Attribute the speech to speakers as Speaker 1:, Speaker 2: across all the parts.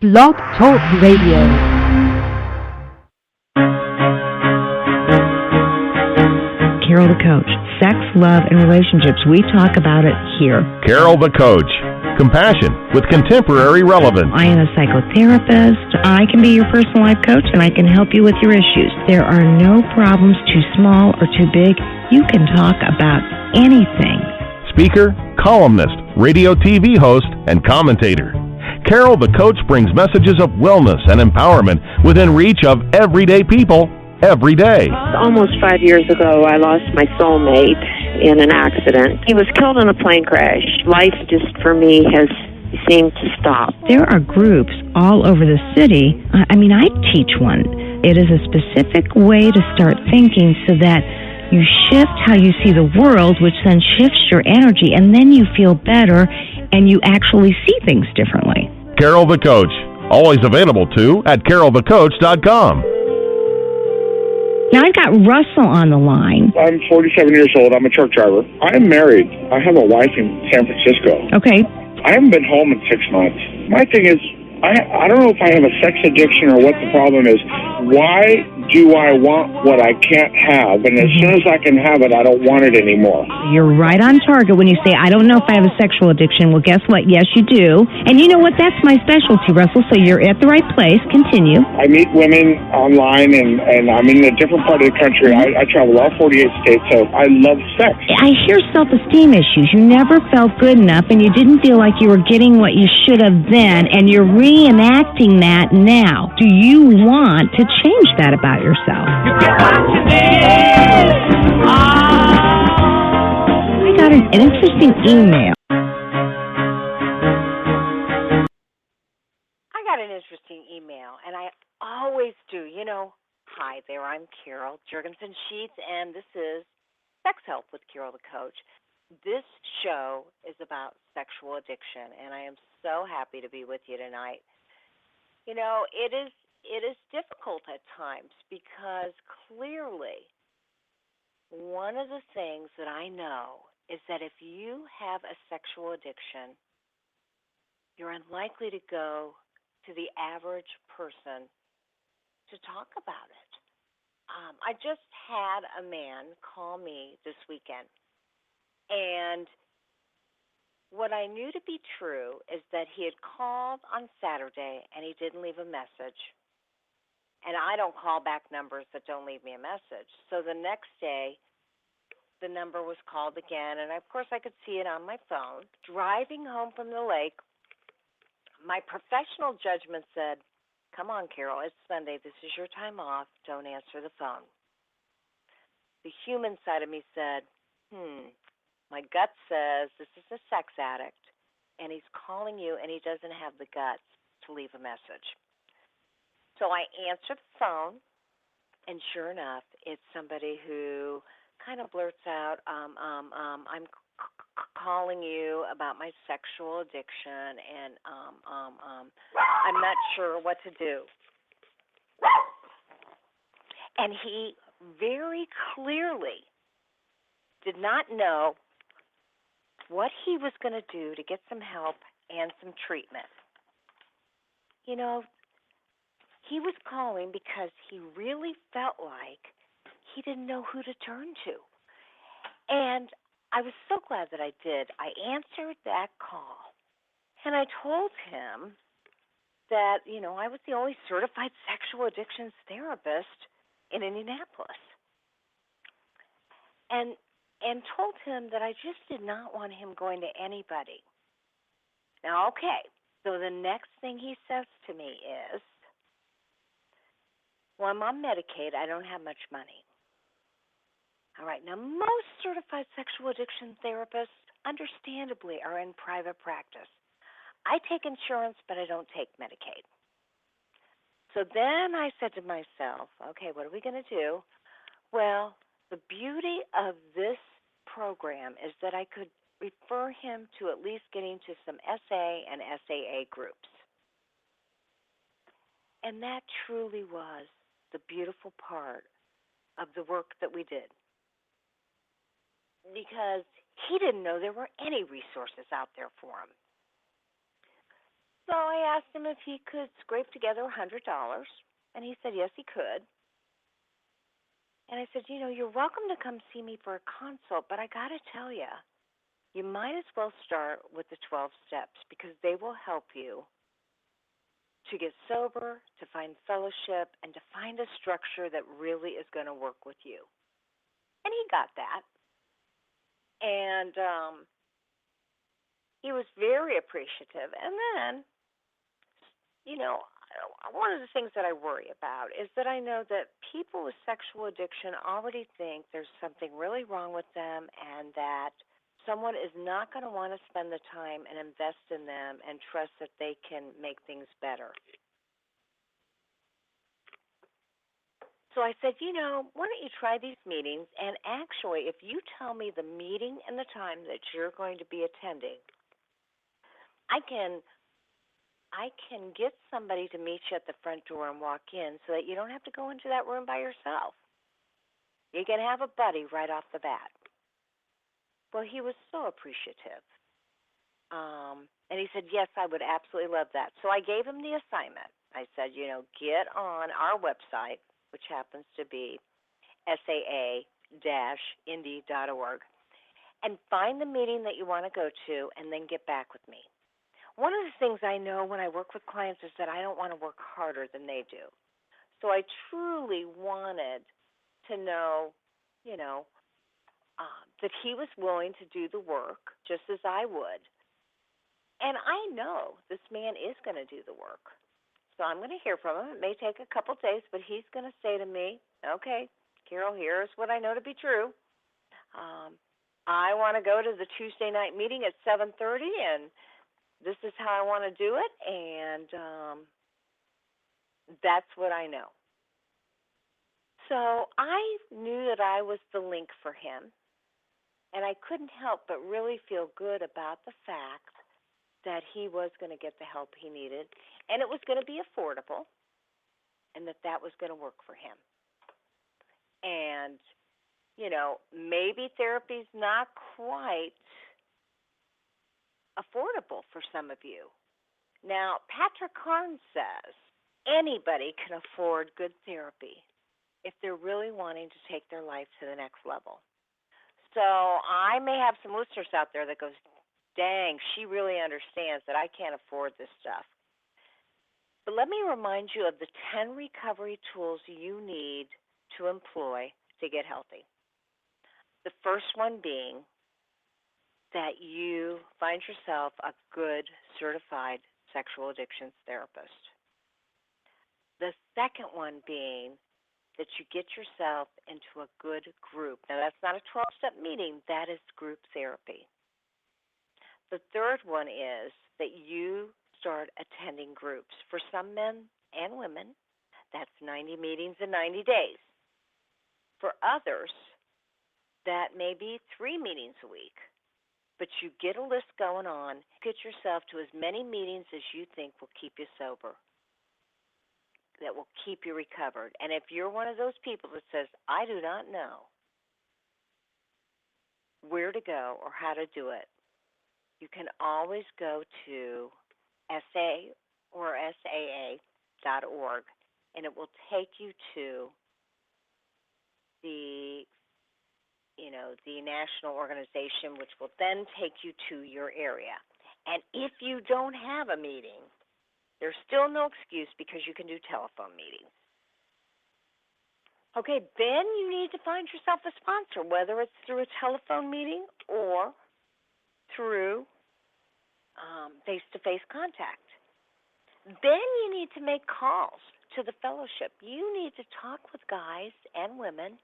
Speaker 1: Blog Talk Radio. Carol the Coach. Sex, love, and relationships. We talk about it here.
Speaker 2: Carol the Coach. Compassion with contemporary relevance.
Speaker 1: I am a psychotherapist. I can be your personal life coach, and I can help you with your issues. There are no problems too small or too big. You can talk about anything.
Speaker 2: Speaker, columnist, radio TV host, and commentator. Carol the Coach brings messages of wellness and empowerment within reach of everyday people every day.
Speaker 3: Almost 5 years ago, I lost my soulmate in an accident. He was killed in a plane crash. Life just, for me, has seemed to stop.
Speaker 1: There are groups all over the city. I teach one. It is a specific way to start thinking so that you shift how you see the world, which then shifts your energy, and then you feel better and you actually see things differently.
Speaker 2: Carol the Coach, always available too at carolthecoach.com.
Speaker 1: Now I've got Russell on the line.
Speaker 4: I'm 47 years old. I'm a truck driver. I am married. I have a wife in San Francisco.
Speaker 1: Okay.
Speaker 4: I haven't been home in 6 months. My thing is, I don't know if I have a sex addiction or what the problem is. Why do I want what I can't have? And as soon as I can have it, I don't want it anymore.
Speaker 1: You're right on target when you say, I don't know if I have a sexual addiction. Well, guess what? Yes, you do. And you know what? That's my specialty, Russell, so you're at the right place. Continue.
Speaker 4: I meet women online, and I'm in a different part of the country. I travel all 48 states, so I love sex.
Speaker 1: I hear self-esteem issues. You never felt good enough, and you didn't feel like you were getting what you should have then, and you're reenacting that now. Do you want to change that about yourself? I got an interesting email.
Speaker 5: And I always do. Hi there, I'm Carol Jurgensen Sheets, and this is Sex Help with Carol the Coach. This show is about sexual addiction, and I am so happy to be with you tonight. It is difficult at times because clearly one of the things that I know is that if you have a sexual addiction, you're unlikely to go to the average person to talk about it. I just had a man call me this weekend, and what I knew to be true is that he had called on Saturday and he didn't leave a message. And I don't call back numbers that don't leave me a message. So the next day, the number was called again, and of course I could see it on my phone. Driving home from the lake, my professional judgment said, come on, Carol, it's Sunday. This is your time off. Don't answer the phone. The human side of me said, my gut says this is a sex addict, and he's calling you, and he doesn't have the guts to leave a message. So I answered the phone, and sure enough, it's somebody who kind of blurts out, I'm calling you about my sexual addiction, and I'm not sure what to do. And he very clearly did not know what he was going to do to get some help and some treatment. He was calling because he really felt like he didn't know who to turn to. And I was so glad that I did. I answered that call, and I told him that, I was the only certified sexual addictions therapist in Indianapolis. And told him that I just did not want him going to anybody. Now, okay, so the next thing he says to me is, well, I'm on Medicaid. I don't have much money. All right, now most certified sexual addiction therapists, understandably, are in private practice. I take insurance, but I don't take Medicaid. So then I said to myself, okay, what are we going to do? Well, the beauty of this program is that I could refer him to at least getting to some SA and SAA groups. And that truly was the beautiful part of the work that we did. Because he didn't know there were any resources out there for him. So I asked him if he could scrape together $100, and he said yes, he could. And I said, you're welcome to come see me for a consult, but I got to tell you, you might as well start with the 12 steps because they will help you to get sober, to find fellowship, and to find a structure that really is going to work with you. And he got that. And he was very appreciative. And then, one of the things that I worry about is that I know that people with sexual addiction already think there's something really wrong with them and that someone is not going to want to spend the time and invest in them and trust that they can make things better. So I said, why don't you try these meetings? And actually, if you tell me the meeting and the time that you're going to be attending, I can get somebody to meet you at the front door and walk in so that you don't have to go into that room by yourself. You can have a buddy right off the bat. Well, he was so appreciative. And he said, yes, I would absolutely love that. So I gave him the assignment. I said, get on our website, which happens to be saa-indy.org, and find the meeting that you want to go to and then get back with me. One of the things I know when I work with clients is that I don't want to work harder than they do. So I truly wanted to know, that he was willing to do the work just as I would. And I know this man is going to do the work. So I'm going to hear from him. It may take a couple days, but he's going to say to me, okay, Carol, here's what I know to be true. I want to go to the Tuesday night meeting at 7:30, and this is how I want to do it, and that's what I know. So I knew that I was the link for him, and I couldn't help but really feel good about the fact that he was going to get the help he needed, and it was going to be affordable, and that was going to work for him. And, maybe therapy's not quite affordable for some of you. Now, Patrick Carnes says anybody can afford good therapy if they're really wanting to take their life to the next level. So I may have some listeners out there that goes, dang, she really understands that I can't afford this stuff. But let me remind you of the 10 recovery tools you need to employ to get healthy. The first one being that you find yourself a good certified sexual addictions therapist. The second one being that you get yourself into a good group. Now, that's not a 12-step meeting. That is group therapy. The third one is that you start attending groups. For some men and women, that's 90 meetings in 90 days. For others, that may be 3 meetings a week. But you get a list going on, get yourself to as many meetings as you think will keep you sober, that will keep you recovered. And if you're one of those people that says, I do not know where to go or how to do it, you can always go to SA or SAA.org, and it will take you to the national organization, which will then take you to your area. And if you don't have a meeting, there's still no excuse because you can do telephone meetings. Okay, then you need to find yourself a sponsor, whether it's through a telephone meeting or through face-to-face contact. Then you need to make calls to the fellowship. You need to talk with guys and women.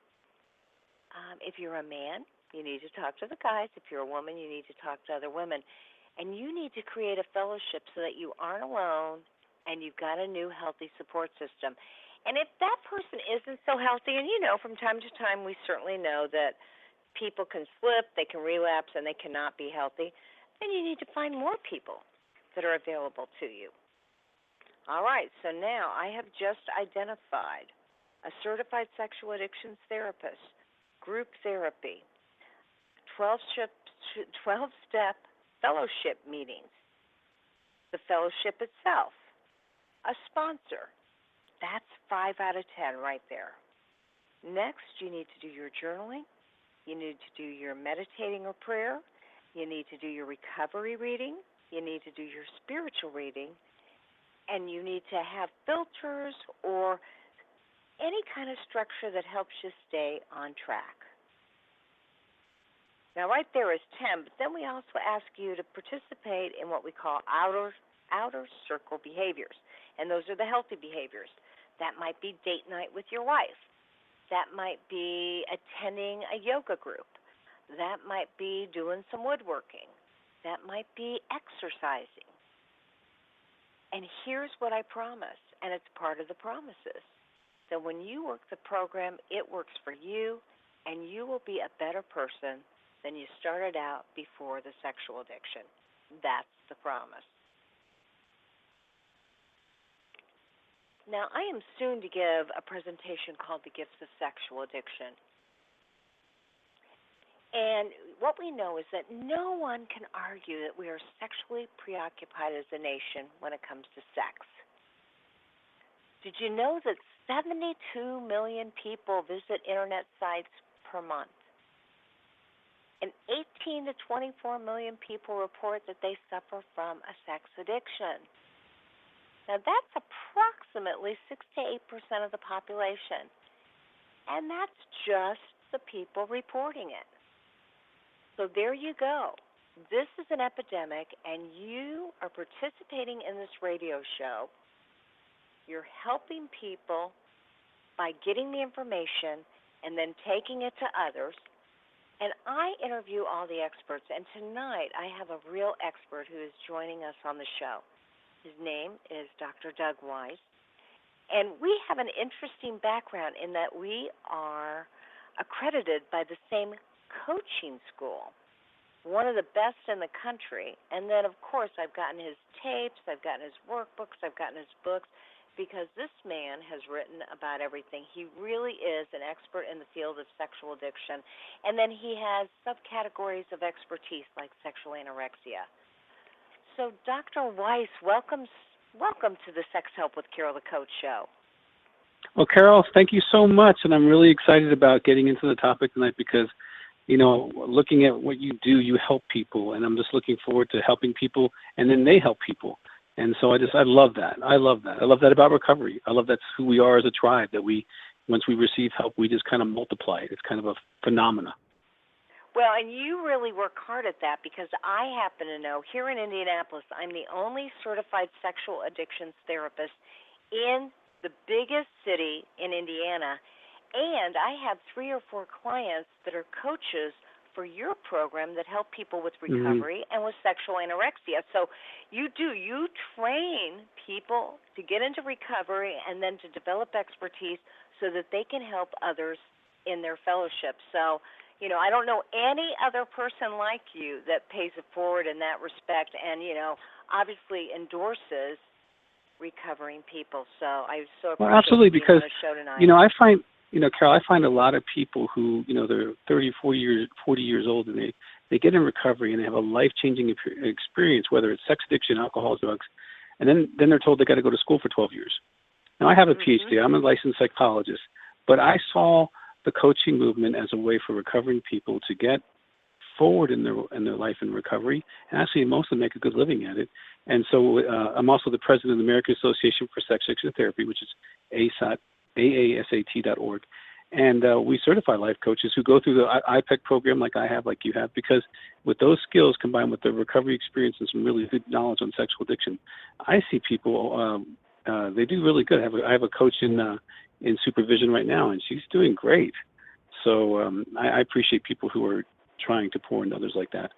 Speaker 5: If you're a man, you need to talk to the guys. If you're a woman, you need to talk to other women. And you need to create a fellowship so that you aren't alone and you've got a new healthy support system. And if that person isn't so healthy, and from time to time we certainly know that people can slip, they can relapse, and they cannot be healthy, then you need to find more people that are available to you. All right, so now I have just identified a certified sexual addictions therapist, group therapy, 12-step fellowship meetings, the the fellowship itself, a sponsor. That's 5 out of 10 right there. Next, you need to do your journaling. You need to do your meditating or prayer. You need to do your recovery reading. You need to do your spiritual reading. And you need to have filters or any kind of structure that helps you stay on track. Now, right there is 10, but then we also ask you to participate in what we call outer circle behaviors, and those are the healthy behaviors. That might be date night with your wife. That might be attending a yoga group. That might be doing some woodworking. That might be exercising. And here's what I promise, and it's part of the promises, that when you work the program, it works for you, and you will be a better person than you started out before the sexual addiction. That's the promise. Now, I am soon to give a presentation called The Gifts of Sexual Addiction. And what we know is that no one can argue that we are sexually preoccupied as a nation when it comes to sex. Did you know that 72 million people visit internet sites per month? And 18 to 24 million people report that they suffer from a sex addiction. Now, that's approximately 6 to 8% of the population. And that's just the people reporting it. So there you go. This is an epidemic, and you are participating in this radio show. You're helping people by getting the information and then taking it to others. And I interview all the experts, and tonight I have a real expert who is joining us on the show. His name is Dr. Doug Weiss. And we have an interesting background in that we are accredited by the same coaching school, one of the best in the country. And then, of course, I've gotten his tapes, I've gotten his workbooks, I've gotten his books, because this man has written about everything. He really is an expert in the field of sexual addiction. And then he has subcategories of expertise like sexual anorexia. So, Dr. Weiss, welcome to the Sex Help with Carol the Coach show.
Speaker 6: Well, Carol, thank you so much, and I'm really excited about getting into the topic tonight because, you know, looking at what you do, you help people, and I'm just looking forward to helping people, and then they help people. And so I love that. I love that about recovery. I love that's who we are as a tribe, that once we receive help, we just kind of multiply it. It's kind of a phenomena.
Speaker 5: Well, and you really work hard at that because I happen to know here in Indianapolis, I'm the only certified sexual addictions therapist in the biggest city in Indiana, and I have 3 or 4 clients that are coaches for your program that help people with recovery and with sexual anorexia. So you train people to get into recovery and then to develop expertise so that they can help others in their fellowship. So, you know, I don't know any other person like you that pays it forward in that respect and, you know, obviously endorses recovering people. So I so appreciate
Speaker 6: absolutely,
Speaker 5: you
Speaker 6: because,
Speaker 5: on the show tonight.
Speaker 6: You know, I find, you know, Carol, I find a lot of people who, you know, they're 30, 40 years old, and they get in recovery and they have a life-changing experience, whether it's sex addiction, alcohol, drugs, and then they're told they got to go to school for 12 years. Now, I have a PhD. I'm a licensed psychologist, but I saw the coaching movement as a way for recovering people to get forward in their life in recovery, and actually most of them make a good living at it. And so I'm also the president of the American Association for Sex Addiction Therapy, which is AASAT.org. And we certify life coaches who go through the IPEC program like I have, like you have, because with those skills combined with the recovery experience and some really good knowledge on sexual addiction, I see people, they do really good. I have a coach in supervision right now, and she's doing great. So I appreciate people who are trying to pour into others like that.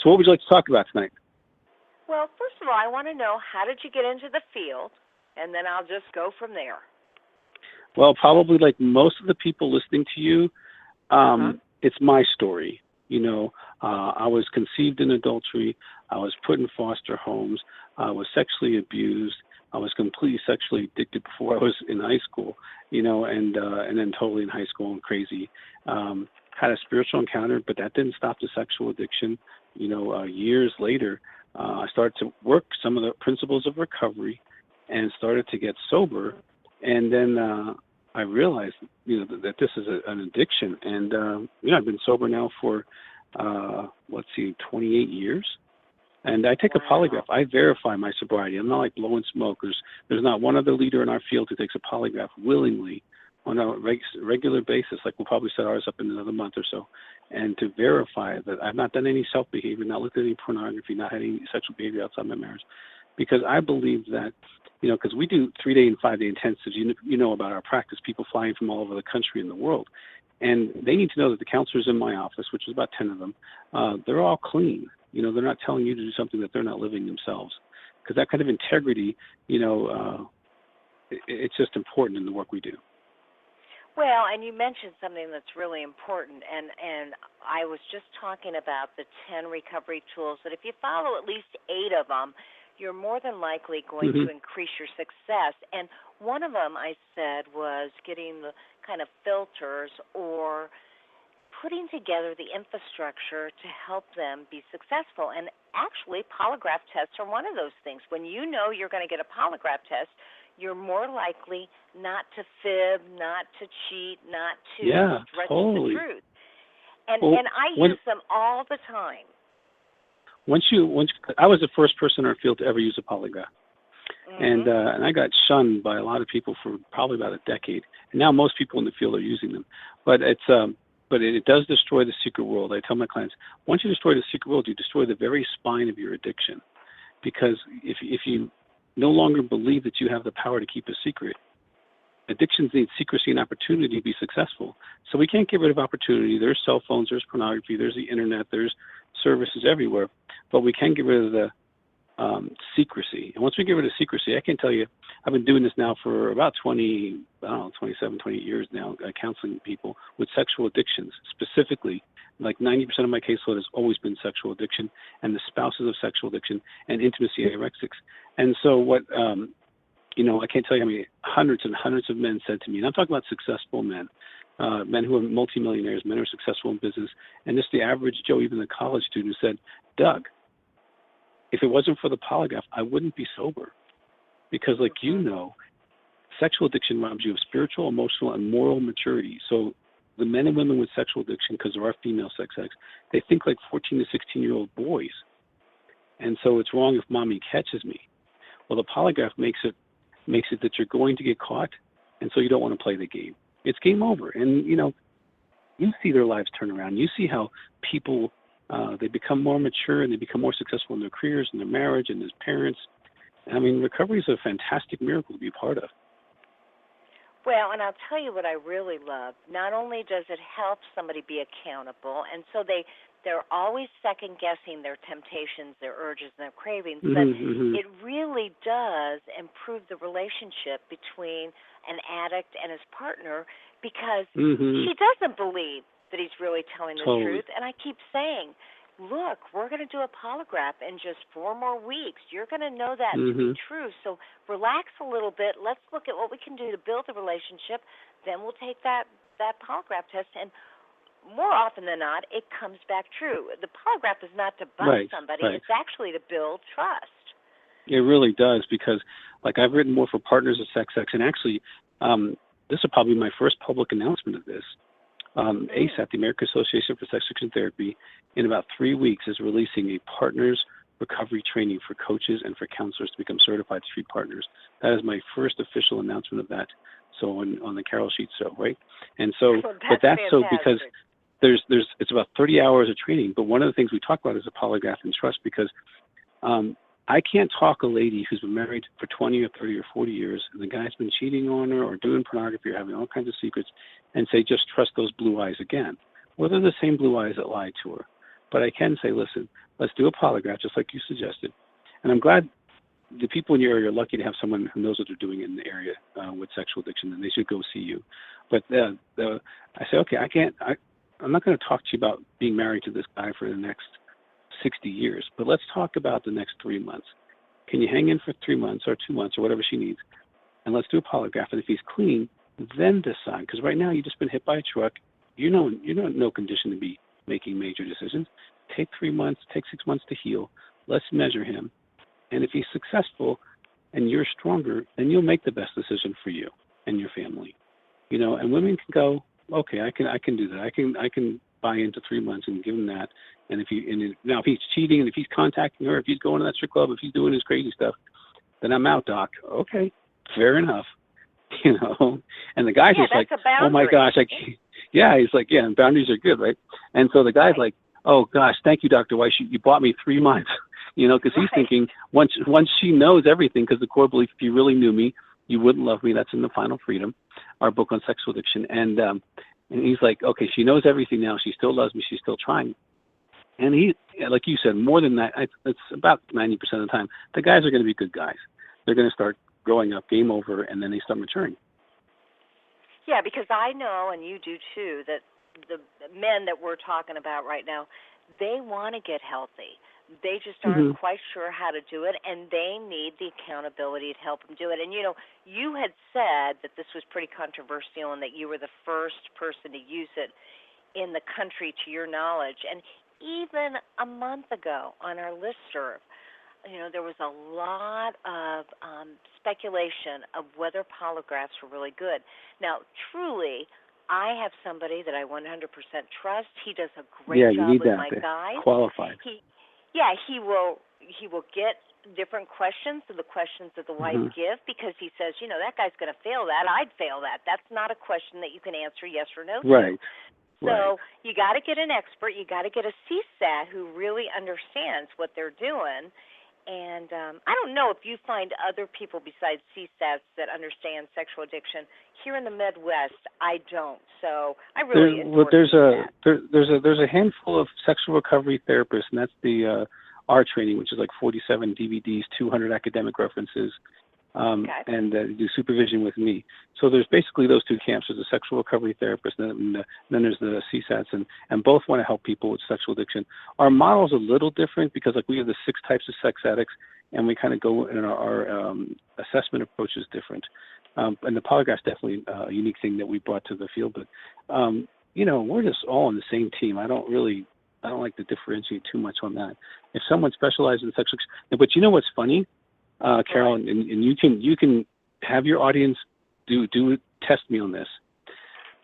Speaker 6: So what would you like to talk about tonight?
Speaker 5: Well, first of all, I want to know, how did you get into the field? And then I'll just go from there.
Speaker 6: Well, probably like most of the people listening to you, it's my story. You know, I was conceived in adultery. I was put in foster homes. I was sexually abused. I was completely sexually addicted before I was in high school, you know, and then totally in high school and crazy. Had a spiritual encounter, but that didn't stop the sexual addiction. You know, years later, I started to work some of the principles of recovery and started to get sober. And then I realized, that this is an addiction. And, I've been sober now for, 28 years. And I take a polygraph. I verify my sobriety. I'm not like blowing smoke. There's not one other leader in our field who takes a polygraph willingly on a regular basis. Like we'll probably set ours up in another month or so. And to verify that I've not done any self-behavior, not looked at any pornography, not had any sexual behavior outside my marriage. Because I believe that, because we do 3-day and 5-day intensives, you know about our practice, people flying from all over the country and the world. And they need to know that the counselors in my office, which is about 10 of them, they're all clean. They're not telling you to do something that they're not living themselves. Because that kind of integrity, it's just important in the work we do.
Speaker 5: Well, and you mentioned something that's really important, and I was just talking about the 10 recovery tools, that if you follow at least 8 of them, you're more than likely going to increase your success. And one of them I said was getting the kind of filters or putting together the infrastructure to help them be successful. And actually, polygraph tests are one of those things. When you know you're going to get a polygraph test, you're more likely not to fib, not to cheat, not to stretch the truth. And I use them all the time.
Speaker 6: Once I was the first person in our field to ever use a polygraph. And I got shunned by a lot of people for probably about a decade. And now most people in the field are using them. But it does destroy the secret world. I tell my clients, once you destroy the secret world, you destroy the very spine of your addiction. Because if you no longer believe that you have the power to keep a secret, addictions need secrecy and opportunity to be successful. So we can't get rid of opportunity. There's cell phones, there's pornography, there's the internet, there's services everywhere. But we can get rid of the secrecy. And once we get rid of secrecy, I can tell you, I've been doing this now for about 28 years now, counseling people with sexual addictions. Specifically, like 90% of my caseload has always been sexual addiction and the spouses of sexual addiction and intimacy anorexics. And so what, I can't tell you how many hundreds and hundreds of men said to me, and I'm talking about successful men, men who are multimillionaires, men who are successful in business, and just the average Joe, even the college student, who said, Doug, if it wasn't for the polygraph, I wouldn't be sober. Because sexual addiction robs you of spiritual, emotional, and moral maturity. So the men and women with sexual addiction, because there are female sex addicts, they think like 14 to 16-year-old boys. And so it's wrong if mommy catches me. Well, the polygraph makes it that you're going to get caught, and so you don't want to play the game. It's game over. And, you see their lives turn around. You see how people, they become more mature and they become more successful in their careers and their marriage and as parents. I mean, recovery is a fantastic miracle to be a part of.
Speaker 5: Well, and I'll tell you what I really love. Not only does it help somebody be accountable, and so they're always second-guessing their temptations, their urges, and their cravings, but it really does improve the relationship between an addict and his partner, because she doesn't believe that he's really telling the truth. And I keep saying, look, we're going to do a polygraph in just 4 more weeks. You're going to know that to be true. So relax a little bit. Let's look at what we can do to build a relationship. Then we'll take that polygraph test, and more often than not, it comes back true. The polygraph is not to bust somebody. Right. It's actually to build trust.
Speaker 6: It really does, because I've written more for partners of sex, and actually this is probably my first public announcement of this. ASAP, the American Association for Sex Addiction Therapy, in about 3 weeks is releasing a partners recovery training for coaches and for counselors to become certified street partners. That is my first official announcement of that. So on the Carol Sheets show, right? And so, but that's so because there's it's about 30 hours of training. But one of the things we talk about is a polygraph and trust, because I can't talk a lady who's been married for 20 or 30 or 40 years, and the guy's been cheating on her or doing pornography or having all kinds of secrets, and say, just trust those blue eyes again. Well, they're the same blue eyes that lied to her. But I can say, listen, let's do a polygraph, just like you suggested. And I'm glad the people in your area are lucky to have someone who knows what they're doing in the area with sexual addiction, and they should go see you. But I say, okay, I'm not going to talk to you about being married to this guy for the next 60 years, but let's talk about the next 3 months. Can you hang in for 3 months or 2 months or whatever she needs? And let's do a polygraph. And if he's clean, then decide. Because right now you've just been hit by a truck. You're in no condition to be making major decisions. Take 3 months, take 6 months to heal. let's measure him. And if he's successful and you're stronger, then you'll make the best decision for you and your family. You know, and women can go, okay, I can do that. I can buy into 3 months and give him that. And if he's cheating, and if he's contacting her, if he's going to that strip club, if he's doing his crazy stuff, then I'm out, doc. Okay, fair enough. You know, and the guy's just like, oh my gosh, he's like, yeah, and boundaries are good, right? And so the guy's like, oh gosh, thank you, Dr. Weiss, you bought me 3 months, you know, because he's thinking once she knows everything, because the core belief, if you really knew me, you wouldn't love me. That's in The Final Freedom, our book on sexual addiction. And he's like, okay, she knows everything now. She still loves me. She's still trying. And he, like you said, more than that, it's about 90% of the time, the guys are going to be good guys. They're going to start growing up, game over, and then they start maturing.
Speaker 5: Yeah, because I know, and you do too, that the men that we're talking about right now, they want to get healthy. They just aren't quite sure how to do it, and they need the accountability to help them do it. And, you know, you had said that this was pretty controversial and that you were the first person to use it in the country to your knowledge. And even a month ago on our listserv, you know, there was a lot of speculation of whether polygraphs were really good. Now, truly, I have somebody that I 100% trust. He does a great job with my guys.
Speaker 6: Qualified.
Speaker 5: He will get different questions to the questions that the wife give, because he says, you know, that guy's going to fail that. I'd fail that. That's not a question that you can answer yes or no to.
Speaker 6: Right.
Speaker 5: So you got to get an expert. You got to get a CSAT who really understands what they're doing. And I don't know if you find other people besides CSATs that understand sexual addiction. Here in the Midwest, I don't. So I really
Speaker 6: there's a handful of sexual recovery therapists, and that's the R training, which is like 47 DVDs, 200 academic references, and do supervision with me. So there's basically those two camps. There's a sexual recovery therapist, and then there's the CSATs, and both want to help people with sexual addiction. Our model's a little different because, like, we have the 6 types of sex addicts, and we kind of go, and our assessment approach is different. And the polygraph's definitely a unique thing that we brought to the field. But, you know, we're just all on the same team. I don't like to differentiate too much on that. If someone specializes in sexual addiction, but you know what's funny? Carol, and you can have your audience do test me on this.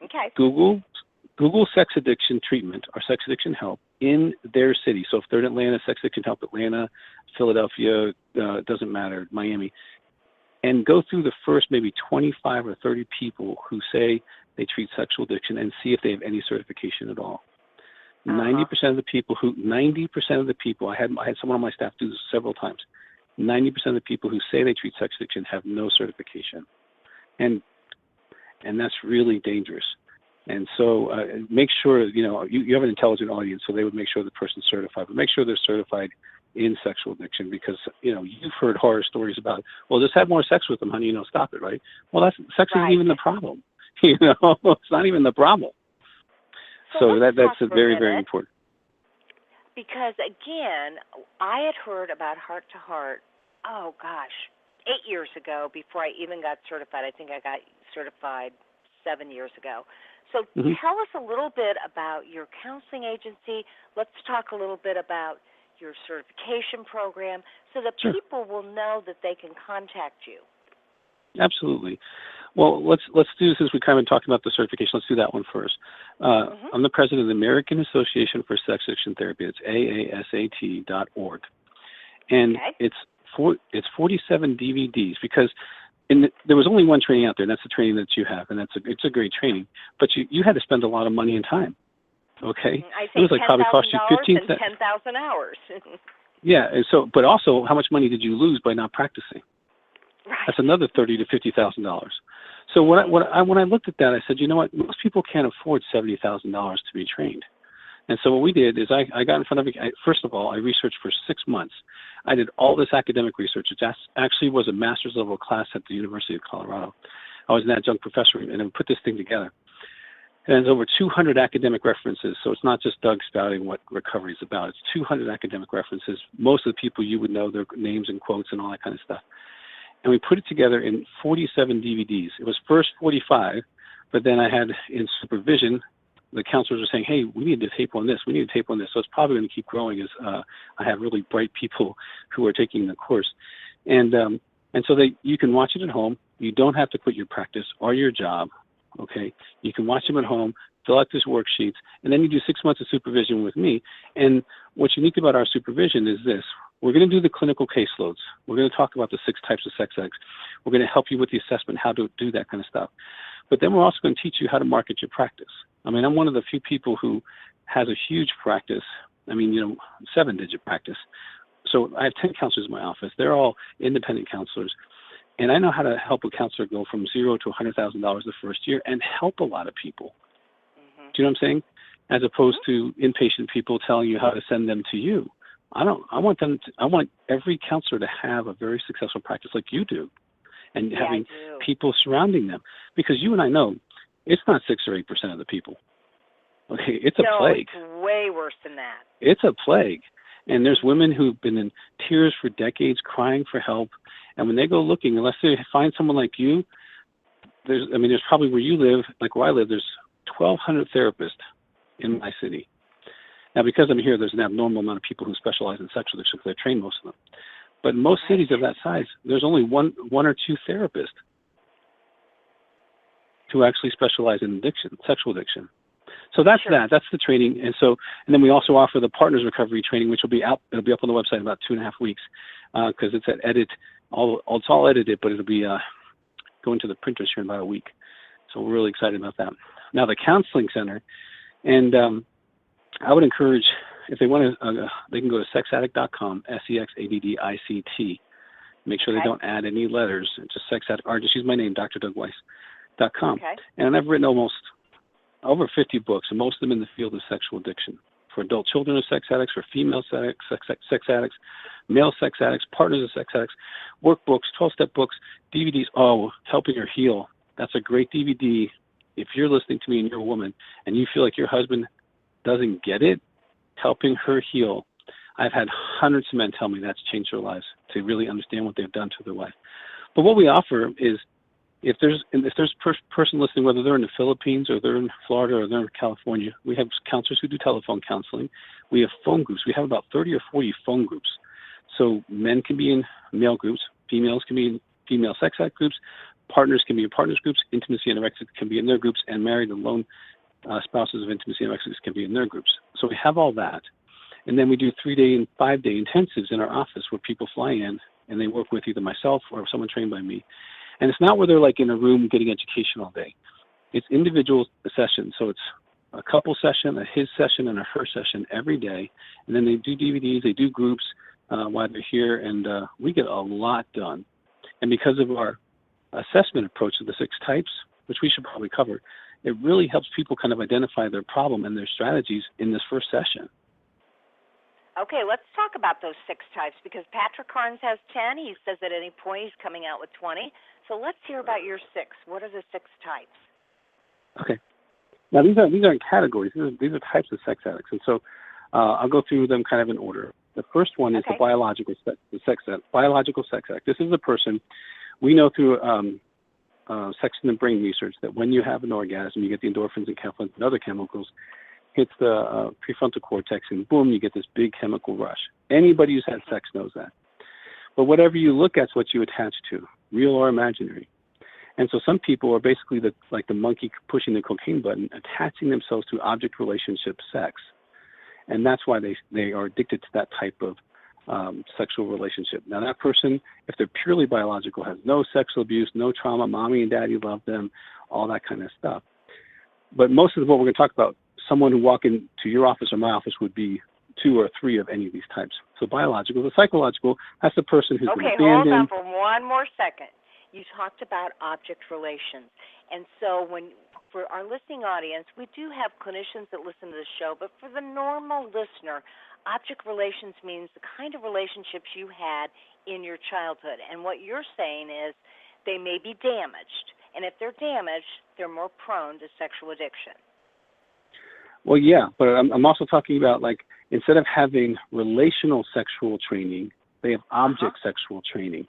Speaker 5: Okay.
Speaker 6: Google sex addiction treatment or sex addiction help in their city. So if they're in Atlanta, sex addiction help Atlanta, Philadelphia, doesn't matter, Miami, and go through the first maybe 25 or 30 people who say they treat sexual addiction and see if they have any certification at all. 90% of the people, I had someone on my staff do this several times. 90% of the people who say they treat sex addiction have no certification. And that's really dangerous. And so make sure, you know, you have an intelligent audience, so they would make sure the person's certified. But make sure they're certified in sexual addiction because, you know, you've heard horror stories about, well, just have more sex with them, honey, you know, stop it, right? Well, sex isn't even the problem. You know, it's not even the problem. So that's very, very important.
Speaker 5: Because, again, I had heard about Heart to Heart, 8 years ago before I even got certified. I think I got certified 7 years ago. So tell us a little bit about your counseling agency. Let's talk a little bit about your certification program so that people will know that they can contact you.
Speaker 6: Absolutely. Well, let's do this as we kind of talked about the certification. Let's do that one first. I'm the president of the American Association for Sex Addiction Therapy. It's AASAT.org. And it's 47 DVDs because there was only one training out there, and that's the training that you have, and it's a great training. But you had to spend a lot of money and time. Okay,
Speaker 5: I think
Speaker 6: it was like probably cost you
Speaker 5: 10,000 hours.
Speaker 6: Yeah, and so, but also, how much money did you lose by not practicing?
Speaker 5: Right.
Speaker 6: That's another $30,000 to $50,000. So when I looked at that, I said, you know what? Most people can't afford $70,000 to be trained. And so what we did is I got in front of it. First of all, I researched for 6 months. I did all this academic research. It actually was a master's level class at the University of Colorado. I was an adjunct professor, and I put this thing together. And there's over 200 academic references, so it's not just Doug spouting what recovery is about. It's 200 academic references. Most of the people you would know, their names and quotes and all that kind of stuff. And we put it together in 47 DVDs. It was first 45, but then I had in supervision the counselors are saying, hey, we need to tape on this, we need to tape on this. So it's probably going to keep growing as I have really bright people who are taking the course. And so you can watch it at home. You don't have to quit your practice or your job, okay? You can watch them at home, fill out these worksheets, and then you do 6 months of supervision with me. And what's unique about our supervision is this. We're going to do the clinical caseloads. We're going to talk about the 6 types of sex addicts. We're going to help you with the assessment, how to do that kind of stuff. But then we're also going to teach you how to market your practice. I mean, I'm one of the few people who has a huge practice. I mean, 7-digit practice. So I have 10 counselors in my office. They're all independent counselors. And I know how to help a counselor go from $0 to $100,000 the first year and help a lot of people. Mm-hmm. Do you know what I'm saying? As opposed to inpatient people telling you how to send them to you. I want every counselor to have a very successful practice like you do, and having people surrounding them, because you and I know it's not 6 or 8% of the people. Okay, it's a plague.
Speaker 5: It's way worse than that.
Speaker 6: It's a plague, and there's women who've been in tears for decades, crying for help, and when they go looking, unless they find someone like you, there's probably where you live, like where I live, there's 1,200 therapists in my city. Now, because I'm here, there's an abnormal amount of people who specialize in sexual addiction because I train most of them. But in most cities of that size, there's only one or two therapists who actually specialize in sexual addiction. So that's that. That's the training. And then we also offer the partners recovery training, which will be out. It'll be up on the website in about 2.5 weeks because it's at edit. It's all edited, but it'll be going to the printers here in about a week. So we're really excited about that. Now, the counseling center, and I would encourage, if they want to, they can go to sexaddict.com, SEXADDICT. Make sure they don't add any letters. It's just sexaddict, or just use my name, drdougweiss.com. Okay. And I've written almost over 50 books, and most of them in the field of sexual addiction. For adult children of sex addicts, for female sex addicts, male sex addicts, partners of sex addicts, workbooks, 12-step books, DVDs. Oh, Helping Her Heal. That's a great DVD. If you're listening to me and you're a woman and you feel like your husband doesn't get it, Helping Her Heal. I've had hundreds of men tell me that's changed their lives, to really understand what they've done to their wife. But what we offer is, if there's a person listening, whether they're in the Philippines or they're in Florida or they're in California, we have counselors who do telephone counseling. We have phone groups. We have about 30 or 40 phone groups. So men can be in male groups, females can be in female sex act groups, partners can be in partners groups, intimacy anorexics can be in their groups, and married and lone spouses of intimacy anorexics can be in their groups. So we have all that. And then we do 3-day and 5-day intensives in our office where people fly in and they work with either myself or someone trained by me. And it's not where they're like in a room getting education all day. It's individual sessions. So it's a couple session, a his session, and a her session every day. And then they do DVDs, they do groups while they're here, and we get a lot done. And because of our assessment approach of the 6 types, which we should probably cover, it really helps people kind of identify their problem and their strategies in this first session.
Speaker 5: Okay, let's talk about those 6 types, because Patrick Carnes has 10. He says at any point he's coming out with 20. So let's hear about your 6. What are the 6 types? Okay.
Speaker 6: Now, these aren't categories. These are types of sex addicts. And so I'll go through them kind of in order. The first one is the biological sex addict. This is a person, we know through sex in the brain research that when you have an orgasm, you get the endorphins and caffeine and other chemicals, hits the prefrontal cortex, and boom, you get this big chemical rush. Anybody who's had sex knows that. But whatever you look at is what you attach to, real or imaginary. And so some people are basically like the monkey pushing the cocaine button, attaching themselves to object relationship sex. And that's why they are addicted to that type of sexual relationship. Now, that person, if they're purely biological, has no sexual abuse, no trauma, mommy and daddy love them, all that kind of stuff. But most of what we're going to talk about, someone who walk into your office or my office would be 2 or 3 of any of these types. So biological. The psychological, that's the person who's been abandoned.
Speaker 5: Okay, hold on for one more second. You talked about object relations. And so for our listening audience, we do have clinicians that listen to the show, but for the normal listener, object relations means the kind of relationships you had in your childhood. And what you're saying is they may be damaged. And if they're damaged, they're more prone to sexual addiction.
Speaker 6: Well, yeah, but I'm also talking about, like, instead of having relational sexual training, they have object sexual training.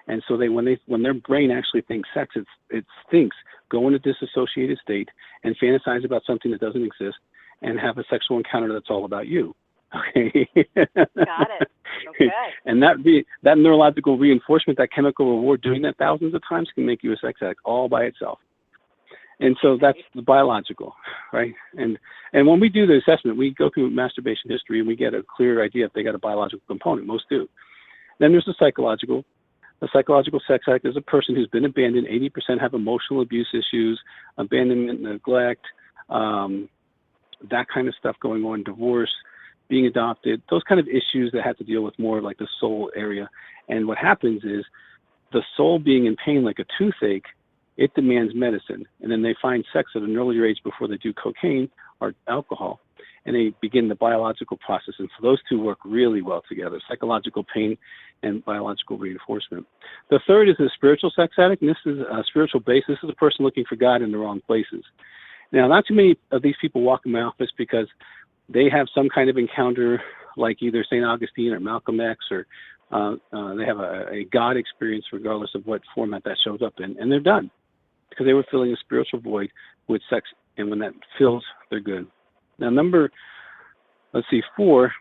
Speaker 6: And so when their brain actually thinks sex, it thinks go in a disassociated state and fantasize about something that doesn't exist and have a sexual encounter that's all about you. Okay.
Speaker 5: Got it. Okay.
Speaker 6: And that neurological reinforcement, that chemical reward, doing that thousands of times can make you a sex addict all by itself. And so that's the biological, right? And when we do the assessment, we go through masturbation history and we get a clear idea if they got a biological component. Most do. Then there's the psychological. A psychological sex addict is a person who's been abandoned. 80% have emotional abuse issues, abandonment, neglect, that kind of stuff going on, divorce, being adopted, those kind of issues that have to deal with more like the soul area. And what happens is the soul being in pain like a toothache, it demands medicine. And then they find sex at an earlier age before they do cocaine or alcohol. And they begin the biological process. And so those two work really well together, psychological pain and biological reinforcement. The third is the spiritual sex addict. And this is a spiritual base. This is a person looking for God in the wrong places. Now, not too many of these people walk in my office because they have some kind of encounter like either St. Augustine or Malcolm X, or they have a God experience regardless of what format that shows up in, and they're done because they were filling a spiritual void with sex, and when that fills, they're good. Now, number 4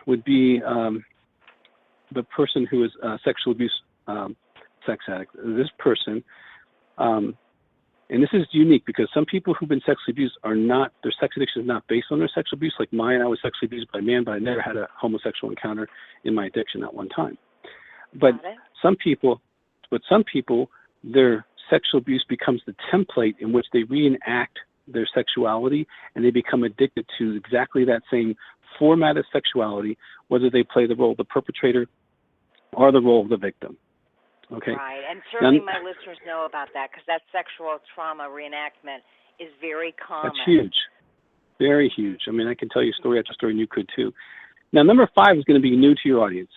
Speaker 6: would be the person who is a sexual abuse sex addict. This person, and this is unique because some people who've been sexually abused their sex addiction is not based on their sexual abuse. Like mine, I was sexually abused by a man, but I never had a homosexual encounter in my addiction at one time. But some people, their sexual abuse becomes the template in which they reenact their sexuality, and they become addicted to exactly that same format of sexuality, whether they play the role of the perpetrator or the role of the victim. Okay.
Speaker 5: Right, and certainly my listeners know about that because that sexual trauma reenactment is very common.
Speaker 6: That's huge, very huge. I mean, I can tell you story after story, and you could too. Now, number 5 is going to be new to your audience,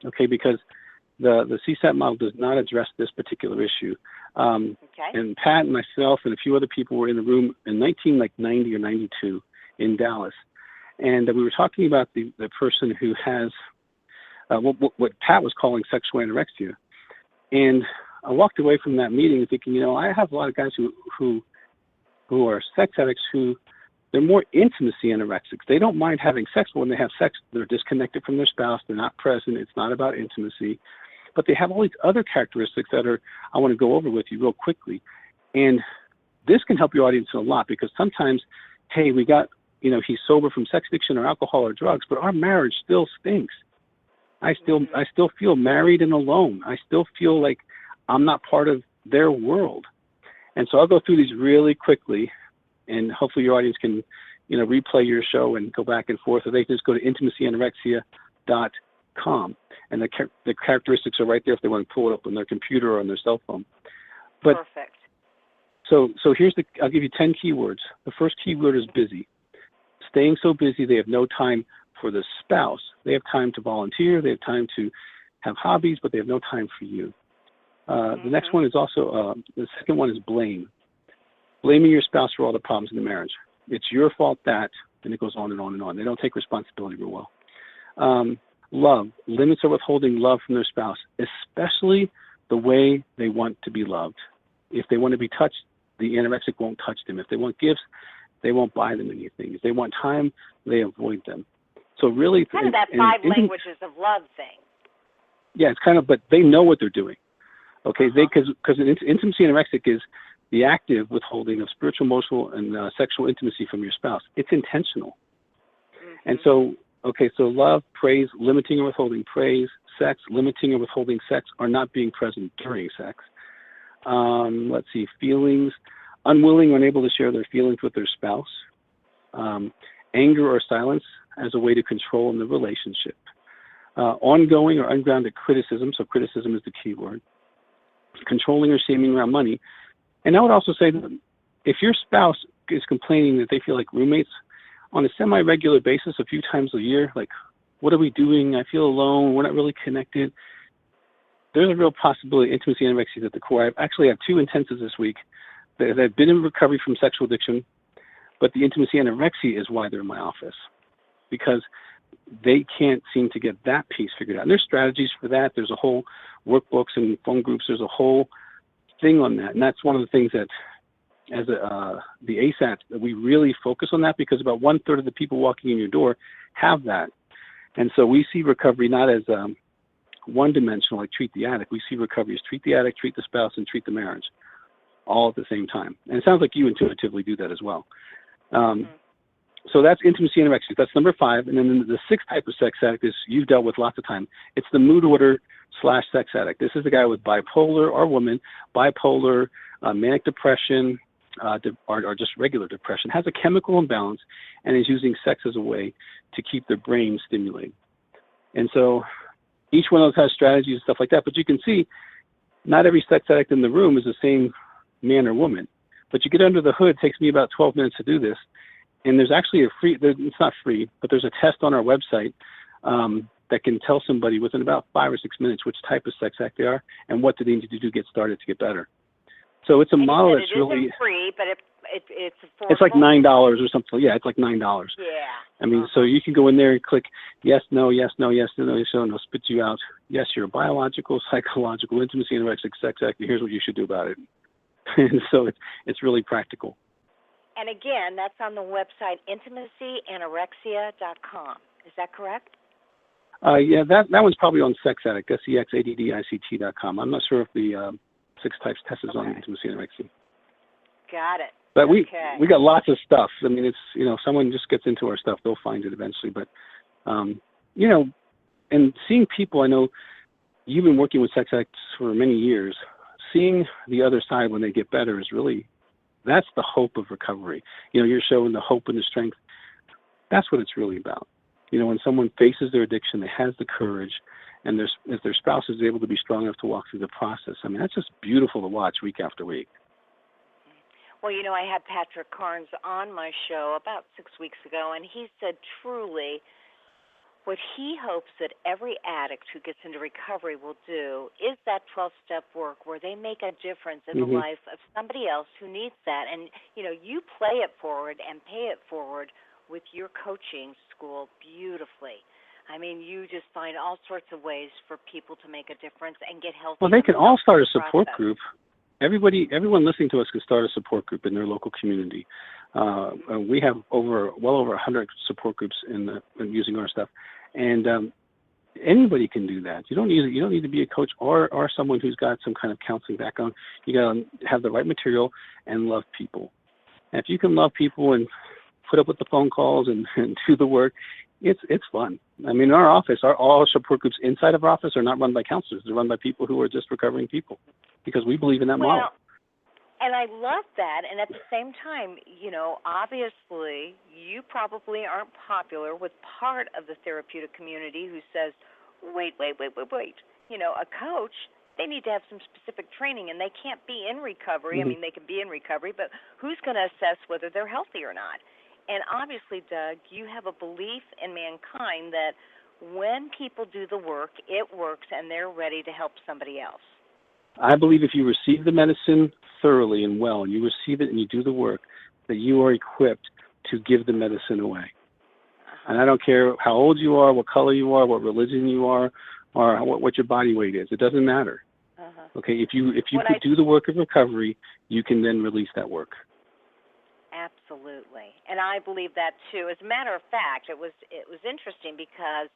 Speaker 6: okay, because the CSAT model does not address this particular issue. And Pat and myself and a few other people were in the room in 1990 or 92 in Dallas, and we were talking about the person who has what Pat was calling sexual anorexia. And I walked away from that meeting thinking, I have a lot of guys who are sex addicts who they're more intimacy anorexics. They don't mind having sex, but when they have sex, they're disconnected from their spouse. They're not present. It's not about intimacy. But they have all these other characteristics that I want to go over with you real quickly. And this can help your audience a lot because sometimes, hey, we got, he's sober from sex addiction or alcohol or drugs, but our marriage still stinks. I still feel married and alone. I still feel like I'm not part of their world. And so I'll go through these really quickly, and hopefully your audience can, replay your show and go back and forth, or they can just go to intimacyanorexia.com, and the characteristics are right there if they want to pull it up on their computer or on their cell phone. But,
Speaker 5: perfect.
Speaker 6: So I'll give you 10 keywords. The first keyword is busy. Staying so busy they have no time for the spouse. They have time to volunteer, they have time to have hobbies, but they have no time for you. The next one is also, the second one is blame. Blaming your spouse for all the problems in the marriage. It's your fault that, and it goes on and on and on. They don't take responsibility real well. Love. Limits or withholding love from their spouse, especially the way they want to be loved. If they want to be touched, the anorexic won't touch them. If they want gifts, they won't buy them anything. If they want time, they avoid them. So really,
Speaker 5: kind of that 5 languages of love thing.
Speaker 6: Yeah, it's kind of, but they know what they're doing. Okay, because intimacy anorexic is the active withholding of spiritual, emotional, and sexual intimacy from your spouse. It's intentional. And so, so love, praise, limiting or withholding praise, sex, limiting or withholding sex, are not being present during sex. Let's see, feelings, unwilling or unable to share their feelings with their spouse. Anger or silence as a way to control in the relationship. Ongoing or ungrounded criticism, so criticism is the key word. Controlling or shaming around money. And I would also say that if your spouse is complaining that they feel like roommates on a semi-regular basis a few times a year, like, what are we doing? I feel alone. We're not really connected. There's a real possibility intimacy anorexia is at the core. I actually have 2 intensives this week that have been in recovery from sexual addiction, but the intimacy anorexia is why they're in my office, because they can't seem to get that piece figured out. And there's strategies for that. There's a whole workbooks and phone groups. There's a whole thing on that. And that's one of the things that as the ASAT, we really focus on that because about 1/3 of the people walking in your door have that. And so we see recovery not as one-dimensional, like treat the addict. We see recovery as treat the addict, treat the spouse, and treat the marriage, all at the same time. And it sounds like you intuitively do that as well. So that's intimacy anorexia. That's number 5. And then the 6th type of sex addict is you've dealt with lots of time. It's the mood order / sex addict. This is the guy with bipolar or woman, bipolar, manic depression, or just regular depression, has a chemical imbalance, and is using sex as a way to keep their brain stimulated. And so each one of those has strategies and stuff like that. But you can see not every sex addict in the room is the same man or woman. But you get under the hood. It takes me about 12 minutes to do this. And there's actually it's not free, but there's a test on our website that can tell somebody within about 5 or 6 minutes which type of sex act they are and what do they need to do to get started to get better. So it's a model that's really
Speaker 5: free, but it's affordable.
Speaker 6: It's like $9 or something. Yeah, it's like $9.
Speaker 5: Yeah.
Speaker 6: I mean, so you can go in there and click yes, no, yes, no, yes, no, yes, no, and it'll spit you out. Yes, you're a biological, psychological, intimacy, anorexic sex actor. Here's what you should do about it. And so it's really practical.
Speaker 5: And again, that's on the website intimacyanorexia.com. Is that correct?
Speaker 6: Yeah, that one's probably on Sex Addict, SEXADDICT.com. I'm not sure if the 6 types test is on intimacy anorexia.
Speaker 5: Got it.
Speaker 6: But we got lots of stuff. I mean, it's, if someone just gets into our stuff, they'll find it eventually. But, and seeing people, I know you've been working with sex addicts for many years. Seeing the other side when they get better is really, that's the hope of recovery. You're showing the hope and the strength. That's what it's really about. When someone faces their addiction, they has the courage, and if their spouse is able to be strong enough to walk through the process. I mean, that's just beautiful to watch week after week.
Speaker 5: Well, I had Patrick Carnes on my show about 6 weeks ago, and he said truly what he hopes that every addict who gets into recovery will do is that 12-step work where they make a difference in the life of somebody else who needs that. And, you play it forward and pay it forward with your coaching school beautifully. I mean, you just find all sorts of ways for people to make a difference and get healthy.
Speaker 6: Well, they can all start a support group. Everyone listening to us can start a support group in their local community. We have well over 100 support groups in using our stuff, and anybody can do that. You don't need to be a coach or someone who's got some kind of counseling background. You got to have the right material and love people. And if you can love people and put up with the phone calls and do the work, it's fun. I mean, in our office, all support groups inside of our office are not run by counselors. They're run by people who are just recovering people because we believe in that model.
Speaker 5: And I love that. And at the same time, obviously you probably aren't popular with part of the therapeutic community who says, wait. A coach, they need to have some specific training and they can't be in recovery. I mean, they can be in recovery, but who's going to assess whether they're healthy or not? And obviously, Doug, you have a belief in mankind that when people do the work, it works and they're ready to help somebody else.
Speaker 6: I believe if you receive the medicine thoroughly and well, and you receive it and you do the work, that you are equipped to give the medicine away. And I don't care how old you are, what color you are, what religion you are, or what your body weight is. It doesn't matter. Okay, if you could do the work of recovery, you can then release that work.
Speaker 5: Absolutely. And I believe that too. As a matter of fact, it was interesting because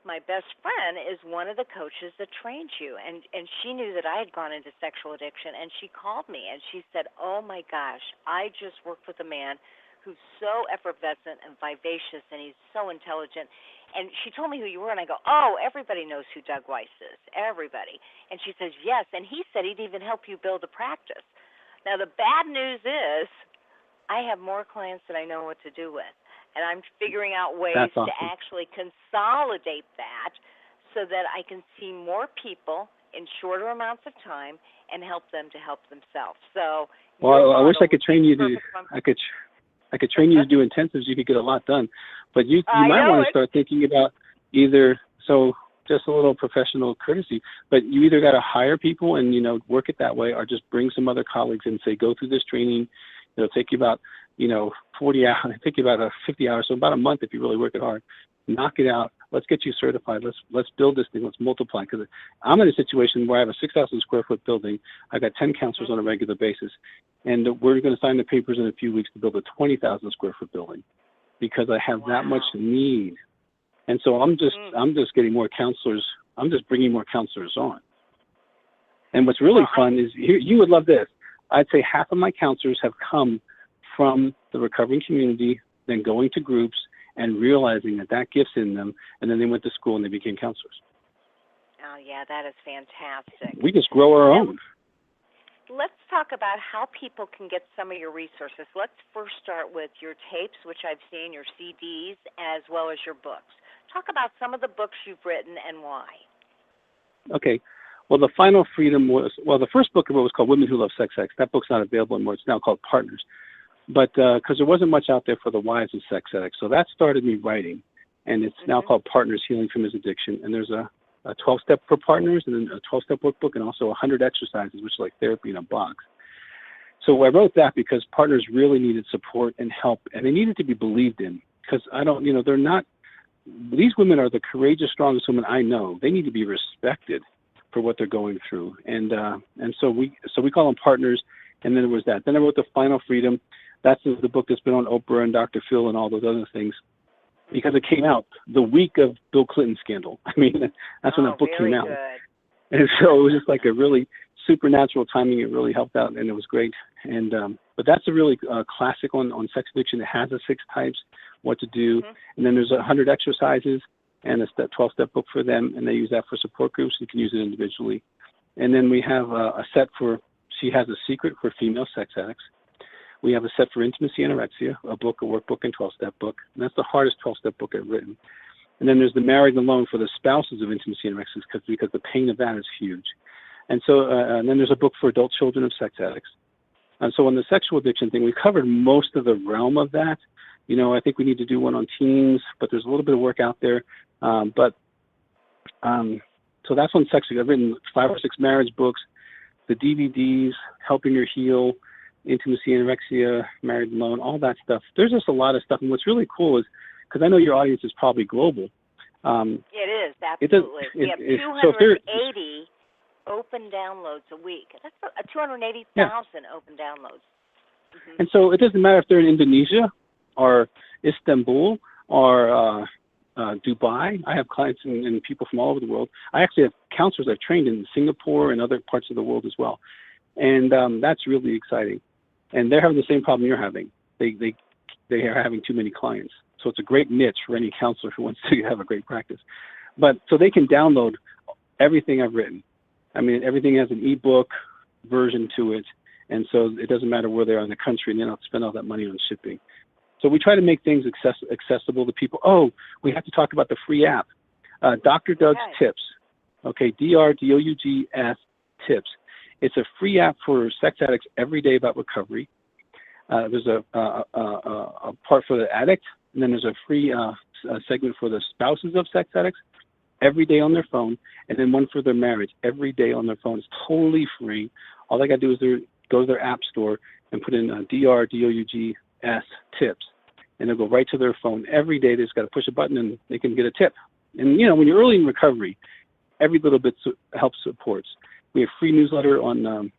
Speaker 5: my best friend is one of the coaches that trains you, and she knew that I had gone into sexual addiction, and she called me and she said, oh my gosh, I just worked with a man who's so effervescent and vivacious, and he's so intelligent. And she told me who you were, and I go, oh, everybody knows who Doug Weiss is, everybody. And she says, yes, and he said he'd even help you build a practice. Now, the bad news is I have more clients than I know what to do with, and I'm figuring out ways to actually consolidate that so that I can see more people in shorter amounts of time and help them to help themselves. So,
Speaker 6: well, I wish I could train you to. I could train you to do intensives. You could get a lot done, but you might want to start thinking about either. So, just a little professional courtesy, but you either got to hire people and work it that way, or just bring some other colleagues and say, go through this training. It'll take you about 40 hours. It'll take you about 50 hours, so about a month if you really work it hard. Knock it out. Let's get you certified. Let's build this thing. Let's multiply. Because I'm in a situation where I have a 6,000 square foot building. I got 10 counselors on a regular basis, and we're going to sign the papers in a few weeks to build a 20,000 square foot building, because I have that much need. And so I'm just getting more counselors. I'm just bringing more counselors on. And what's really fun is you would love this. I'd say half of my counselors have come from the recovering community, then going to groups and realizing that gift's in them, and then they went to school and they became counselors.
Speaker 5: Oh, yeah, that is fantastic.
Speaker 6: We just grow our own.
Speaker 5: Let's talk about how people can get some of your resources. Let's first start with your tapes, which I've seen, your CDs, as well as your books. Talk about some of the books you've written and why.
Speaker 6: Okay. Well, the Final Freedom the first book I wrote was called Women Who Love Sex Addicts. That book's not available anymore. It's now called Partners. But because there wasn't much out there for the wives of sex addicts. So that started me writing. And it's now called Partners, Healing from His Addiction. And there's a 12-step for partners, and then a 12-step workbook, and also 100 exercises, which is like therapy in a box. So I wrote that because partners really needed support and help, and they needed to be believed in. Because they're not, these women are the courageous, strongest women I know. They need to be respected for what they're going through. And so we call them partners. And then there was that. Then I wrote The Final Freedom. That's the book that's been on Oprah and Dr. Phil and all those other things, because it came out the week of Bill Clinton's scandal. I mean, that's when that book came out. Good. And so it was just like a really supernatural timing. It really helped out, and it was great. And but that's a really classic on sex addiction. It has the 6 types, what to do. And then there's 100 exercises and a 12-step book for them, and they use that for support groups. You can use it individually. And then we have a set for She Has a Secret for female sex addicts. We have a set for Intimacy Anorexia, a book, a workbook, and 12-step book. And that's the hardest 12-step book I've written. And then there's the Married and Alone for the spouses of Intimacy Anorexia, because the pain of that is huge. And so, and then there's a book for adult children of sex addicts. And so on the sexual addiction thing, we covered most of the realm of that. I think we need to do one on teens, but there's a little bit of work out there. So that's on sex. I've written 5 or 6 marriage books, the DVDs, Helping Her Heal, Intimacy, Anorexia, Married Alone, all that stuff. There's just a lot of stuff. And what's really cool is, because I know your audience is probably global.
Speaker 5: It is, absolutely. We have 280 open downloads a week. That's 280,000 open downloads.
Speaker 6: And so it doesn't matter if they're in Indonesia or Istanbul or Dubai. I have clients and people from all over the world. I actually have counselors I've trained in Singapore and other parts of the world as well. And that's really exciting. And they're having the same problem you're having. They are having too many clients. So it's a great niche for any counselor who wants to have a great practice. But so they can download everything I've written. I mean, everything has an ebook version to it. And so it doesn't matter where they are in the country, and they don't have to spend all that money on shipping. So we try to make things accessible to people. Oh, we have to talk about the free app, Dr. Doug's Tips. Okay, DRDOUGS Tips. It's a free app for sex addicts every day about recovery. There's a part for the addict, and then there's a free segment for the spouses of sex addicts every day on their phone, and then one for their marriage every day on their phone. It's totally free. All they got to do is go to their app store and put in DRDOUGS Tips, and they'll go right to their phone. Every day they just got to push a button and they can get a tip. And, when you're early in recovery, every little bit helps supports. We have free newsletter on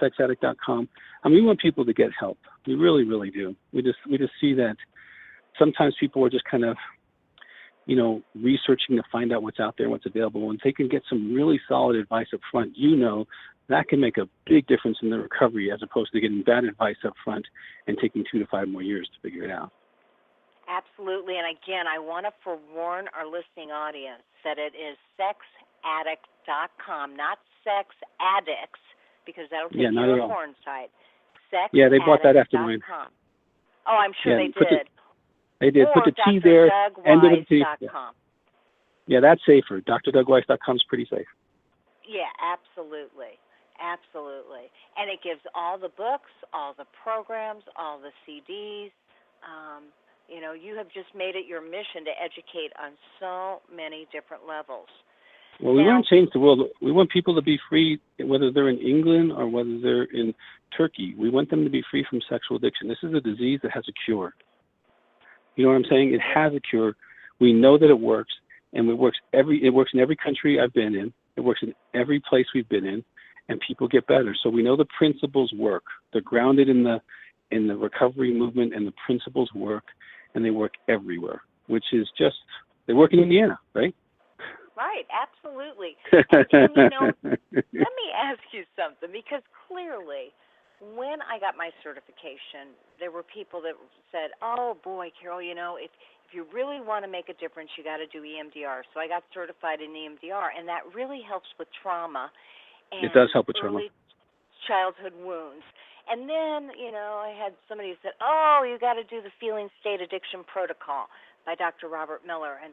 Speaker 6: sexaddict.com. I mean, we want people to get help. We really, really do. We just see that sometimes people are just kind of, researching to find out what's out there and what's available. And if they can get some really solid advice up front, that can make a big difference in their recovery, as opposed to getting bad advice up front and taking 2 to 5 more years to figure it out.
Speaker 5: Absolutely. And again, I want to forewarn our listening audience that it is sexaddict.com, not sex addicts, because that'll take you to a porn site.
Speaker 6: They bought that after mine.
Speaker 5: Oh, I'm sure they did.
Speaker 6: They did. Put the T there. End of the T. Yeah, that's safer. DrDougWeiss.com is pretty safe.
Speaker 5: Yeah, absolutely. Absolutely. And it gives all the books, all the programs, all the CDs. You have just made it your mission to educate on so many different levels.
Speaker 6: Well, we want to change the world. We want people to be free, whether they're in England or whether they're in Turkey. We want them to be free from sexual addiction. This is a disease that has a cure. You know what I'm saying? It has a cure. We know that it works. and it works in every country I've been in. It works in every place we've been in, and people get better. So we know the principles work. They're grounded in the recovery movement, and the principles work, and they work everywhere. Which is just, they work in Indiana, right?
Speaker 5: Right, absolutely. And let me ask you something, because clearly, when I got my certification, there were people that said, "Oh boy, Carol, if you really want to make a difference, you got to do EMDR." So I got certified in EMDR, and that really helps with trauma. And
Speaker 6: it does help with trauma.
Speaker 5: Early childhood wounds. And then, I had somebody who said, "Oh, you got to do the Feeling State Addiction Protocol by Dr. Robert Miller." And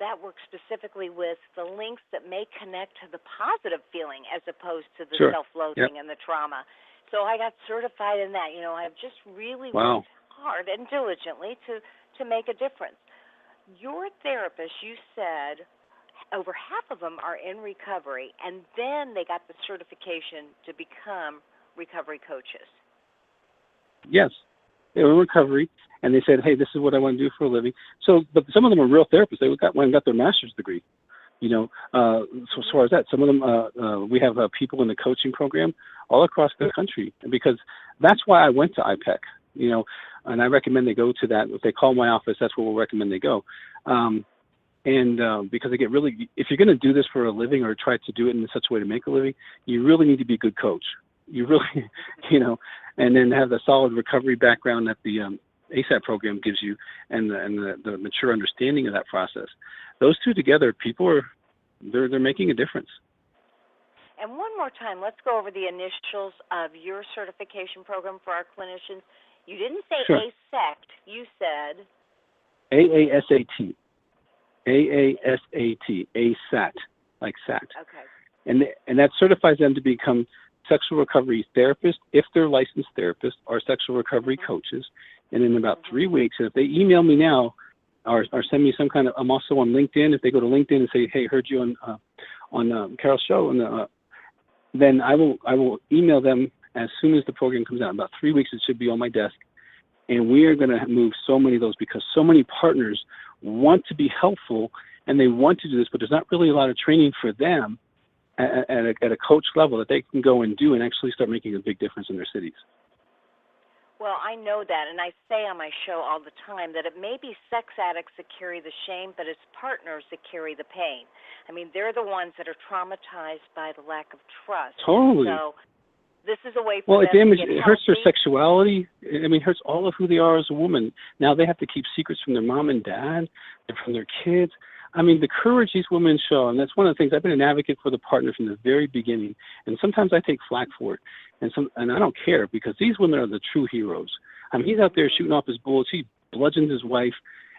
Speaker 5: that works specifically with the links that may connect to the positive feeling as opposed to the self-loathing and the trauma. So I got certified in that. I've just really worked hard and diligently to make a difference. Your therapist, you said, over half of them are in recovery, and then they got the certification to become recovery coaches.
Speaker 6: Yes. They were in recovery, and they said, "Hey, this is what I want to do for a living." So, but some of them are real therapists. They went and got their master's degree. So as far as that, some of them, we have people in the coaching program all across the country, because that's why I went to IPEC. And I recommend they go to that. If they call my office, that's where we'll recommend they go. Because they get really, if you're going to do this for a living or try to do it in such a way to make a living, you really need to be a good coach. You really, and then have the solid recovery background that the ASAP program gives you, and the mature understanding of that process. Those two together, they're making a difference.
Speaker 5: And one more time, let's go over the initials of your certification program for our clinicians. You didn't say ASAT. You said
Speaker 6: AASAT. AASAT. ASAT, like SAT.
Speaker 5: Okay.
Speaker 6: And that certifies them to become sexual recovery therapists, if they're licensed therapists, or sexual recovery coaches. And in about 3 weeks, and if they email me now or send me some kind of, I'm also on LinkedIn. If they go to LinkedIn and say, "Hey, heard you on Carol's show," and then I will email them as soon as the program comes out. In about 3 weeks, it should be on my desk. And we are going to move so many of those, because so many partners want to be helpful and they want to do this, but there's not really a lot of training for them at a coach level that they can go and do and actually start making a big difference in their cities.
Speaker 5: Well, I know that, and I say on my show all the time that it may be sex addicts that carry the shame, but it's partners that carry the pain. I mean, they're the ones that are traumatized by the lack of trust.
Speaker 6: Totally.
Speaker 5: So this is a way for them to get
Speaker 6: it hurts their
Speaker 5: healthy.
Speaker 6: sexuality. I mean, it hurts all of who they are as a woman. Now they have to keep secrets from their mom and dad and from their kids. I mean, the courage these women show, and that's one of the things. I've been an advocate for the partner from the very beginning, and sometimes I take flack for it, and I don't care, because these women are the true heroes. I mean, he's out there shooting off his bullets, he bludgeons his wife,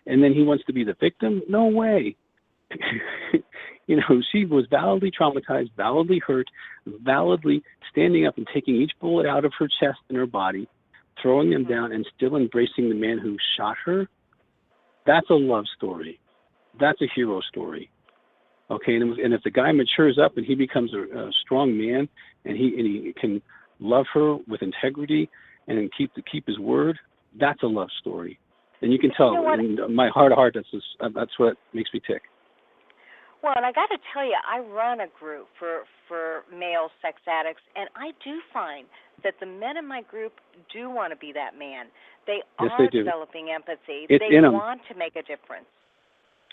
Speaker 6: and then he wants to be the victim? No way. She was validly traumatized, validly hurt, validly standing up and taking each bullet out of her chest and her body, throwing them down, and still embracing the man who shot her. That's a love story. That's a hero story. Okay, and if the guy matures up and he becomes a strong man, and he can love her with integrity and keep his word, that's a love story. And you can tell in my heart of heart, that's what makes me tick.
Speaker 5: Well, and I got to tell you, I run a group for male sex addicts, and I do find that the men in my group do want to be that man. They are developing empathy. They want to make a difference.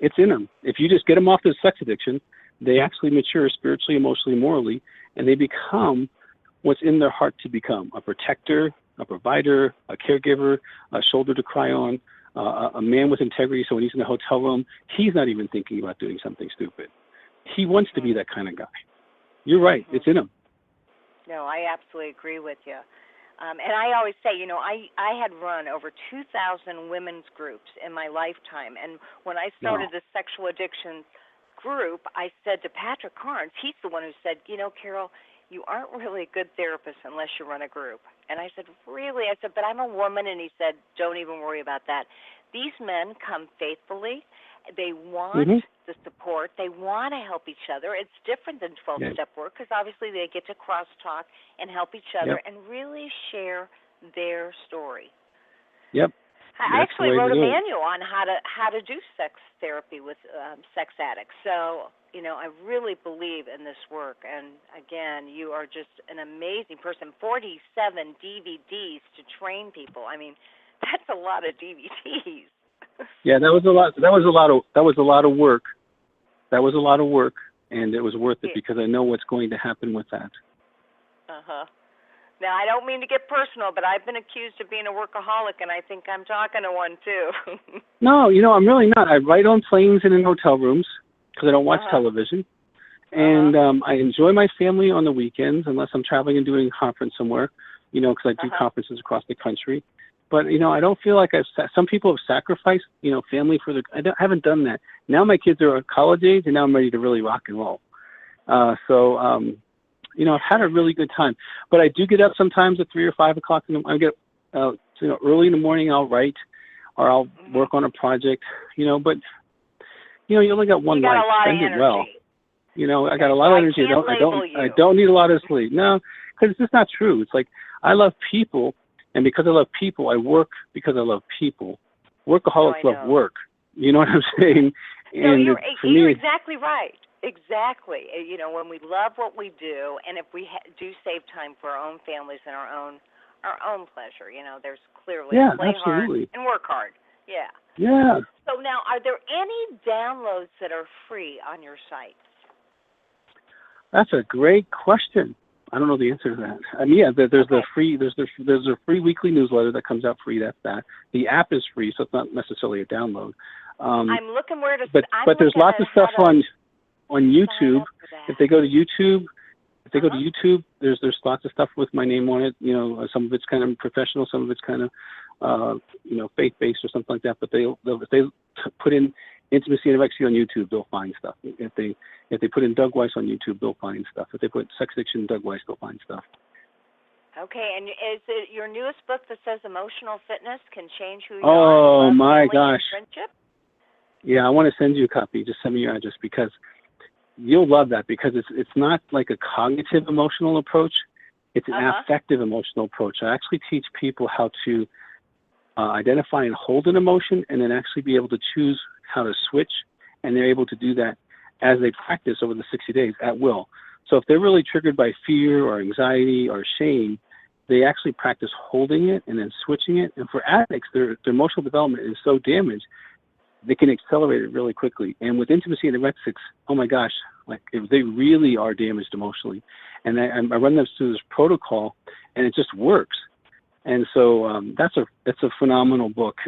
Speaker 6: It's in them. If you just get them off their sex addiction, they actually mature spiritually, emotionally, morally, and they become what's in their heart to become: a protector, a provider, a caregiver, a shoulder to cry on, a man with integrity. So when he's in the hotel room, he's not even thinking about doing something stupid. He wants to be that kind of guy. You're right. It's in him.
Speaker 5: No, I absolutely agree with you. And I always say, I had run over 2,000 women's groups in my lifetime. And when I started the sexual addiction group, I said to Patrick Carnes, he's the one who said, Carol, you aren't really a good therapist unless you run a group. And I said, really? I said, but I'm a woman. And he said, don't even worry about that. These men come faithfully. They want the support. They want to help each other. It's different than 12-step work, because obviously they get to crosstalk and help each other and really share their story.
Speaker 6: Yep.
Speaker 5: I actually wrote a manual on how to do sex therapy with sex addicts. So, I really believe in this work. And again, you are just an amazing person. 47 DVDs to train people. I mean, that's a lot of DVDs.
Speaker 6: Yeah, that was a lot. That was a lot of work. That was a lot of work, and it was worth it because I know what's going to happen with that.
Speaker 5: Now, I don't mean to get personal, but I've been accused of being a workaholic, and I think I'm talking to one, too.
Speaker 6: No, I'm really not. I write on planes and in hotel rooms because I don't watch television. And I enjoy my family on the weekends, unless I'm traveling and doing a conference somewhere, because I do conferences across the country. But, I don't feel like some people have sacrificed, family for I haven't done that. Now my kids are at college age, and now I'm ready to really rock and roll. I've had a really good time. But I do get up sometimes at 3 or 5 o'clock. I get, early in the morning I'll write or I'll work on a project, but, you only got one life. Spend it well. I got a lot of energy. I don't need a lot of sleep. No, because it's just not true. It's like I love people, and because I love people, I work because I love people. Workaholics love work. You know what I'm saying?
Speaker 5: No, you're exactly right. Exactly. When we love what we do, and if we do save time for our own families and our own pleasure, there's clearly play
Speaker 6: absolutely.
Speaker 5: Hard and work hard. Yeah.
Speaker 6: Yeah.
Speaker 5: So now, are there any downloads that are free on your site?
Speaker 6: That's a great question. I don't know the answer to that. I mean, there's a free weekly newsletter that comes out free. That's that. The app is free, so it's not necessarily a download.
Speaker 5: I'm looking where to.
Speaker 6: But there's lots of stuff on YouTube. If they go to YouTube, there's lots of stuff with my name on it. Some of it's kind of professional, some of it's kind of faith-based or something like that. But if they put in Intimacy and Anorexia on YouTube, they'll find stuff. If they put in Doug Weiss on YouTube, they'll find stuff. If they put Sex Addiction Doug Weiss, they'll find stuff.
Speaker 5: Okay, and is it your newest book that says emotional fitness can change who you are?
Speaker 6: Oh my gosh!
Speaker 5: Friendship?
Speaker 6: Yeah, I want to send you a copy. Just send me your address because you'll love that because it's not like a cognitive emotional approach. It's an affective emotional approach. I actually teach people how to identify and hold an emotion and then actually be able to choose how to switch, and they're able to do that as they practice over the 60 days at will. So if they're really triggered by fear or anxiety or shame, they actually practice holding it and then switching it. And for addicts, their emotional development is so damaged, they can accelerate it really quickly. And with intimacy and anorexics, oh my gosh, like if they really are damaged emotionally. And I run them through this protocol, and it just works. And so that's a phenomenal book.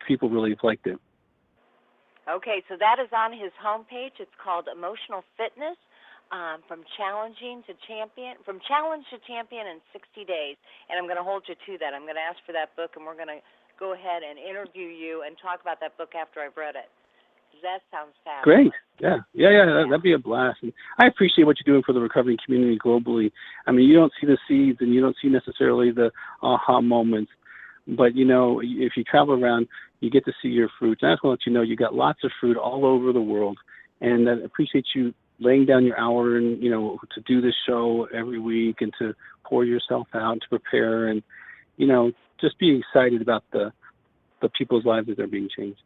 Speaker 6: People really have liked it.
Speaker 5: Okay, so that is on his homepage. It's called Emotional Fitness, from challenge to champion in 60 days. And I'm going to hold you to that. I'm going to ask for that book, and we're going to go ahead and interview you and talk about that book after I've read it. That sounds fabulous.
Speaker 6: Great. Yeah. That'd be a blast. And I appreciate what you're doing for the recovery community globally. I mean, you don't see the seeds and you don't see necessarily the aha moments, but if you travel around, you get to see your fruits. And I just want to let you know you got lots of fruit all over the world, and I appreciate you laying down your hour and to do this show every week and to pour yourself out to prepare and just be excited about the people's lives that are being changed.